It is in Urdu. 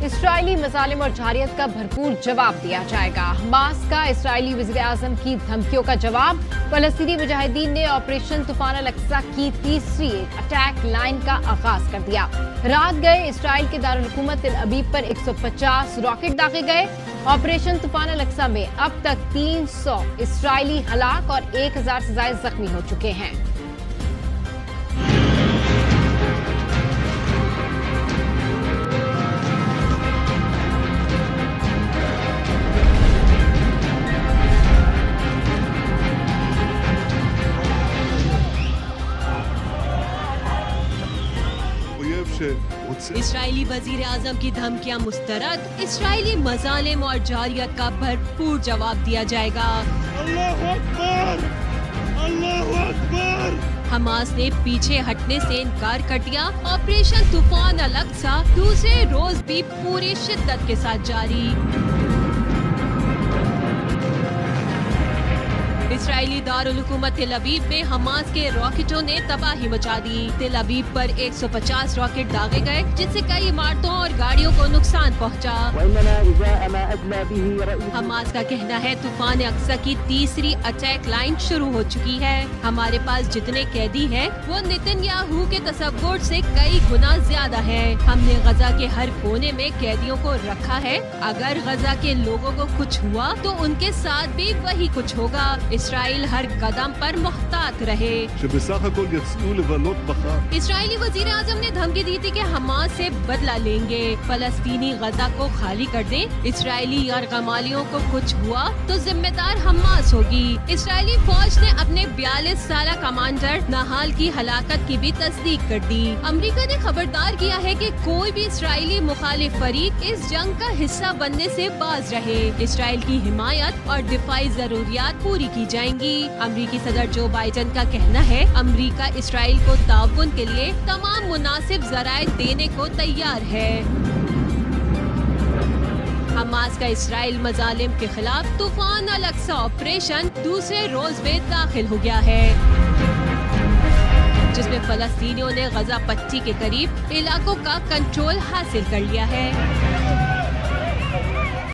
اسرائیلی مظالم اور جارحیت کا بھرپور جواب دیا جائے گا۔ حماس کا اسرائیلی وزیر اعظم کی دھمکیوں کا جواب۔ فلسطینی مجاہدین نے آپریشن طوفان الاقصی کی تیسری اٹیک لائن کا آغاز کر دیا۔ رات گئے اسرائیل کے دارالحکومت تل ابیب پر 150 راکٹ داغے گئے۔ آپریشن طوفان الاقصی میں اب تک 300 اسرائیلی ہلاک اور 1000 سے زائد زخمی ہو چکے ہیں۔ اسرائیلی وزیر اعظم کی دھمکیاں مسترد۔ اسرائیلی مظالم اور جارحیت کا بھرپور جواب دیا جائے گا۔ اللہ اکبر! اللہ اکبر! حماس نے پیچھے ہٹنے سے انکار کر دیا۔ آپریشن طوفان الاقصی دوسرے روز بھی پوری شدت کے ساتھ جاری۔ اسرائیلی دارالحکومت تل ابیب میں حماس کے راکٹوں نے تباہی مچا دی۔ تل ابیب پر 150 راکٹ داغے گئے، جس سے کئی عمارتوں اور گاڑیوں کو نقصان پہنچا۔ حماس کا کہنا ہے طوفان اقصی کی تیسری اٹیک لائن شروع ہو چکی ہے۔ ہمارے پاس جتنے قیدی ہیں وہ نتن یاہو کے تصور سے کئی گنا زیادہ ہیں۔ ہم نے غزہ کے ہر کونے میں قیدیوں کو رکھا ہے۔ اگر غزہ کے لوگوں کو کچھ ہوا تو ان کے ساتھ بھی وہی کچھ ہوگا۔ اسرائیل ہر قدم پر محتاط رہے۔ اسرائیلی وزیر اعظم نے دھمکی دی تھی کہ حماس سے بدلہ لیں گے، فلسطینی غزہ کو خالی کر دیں۔ اسرائیلی یرغمالیوں کو کچھ ہوا تو ذمہ دار حماس ہوگی۔ اسرائیلی فوج نے اپنے 42 سالہ کمانڈر نہال کی ہلاکت کی بھی تصدیق کر دی۔ امریکہ نے خبردار کیا ہے کہ کوئی بھی اسرائیلی مخالف فریق اس جنگ کا حصہ بننے سے باز رہے۔ اسرائیل کی حمایت اور دفاعی ضروریات پوری کی جائیں گی۔ امریکی صدر جو بائیڈن کا کہنا ہے امریکہ اسرائیل کو تعاون کے لیے تمام مناسب ذرائع دینے کو تیار ہے۔ حماس کا اسرائیل مظالم کے خلاف طوفان الاقصی آپریشن دوسرے روز میں داخل ہو گیا ہے، جس میں فلسطینیوں نے غزہ پٹی کے قریب علاقوں کا کنٹرول حاصل کر لیا ہے۔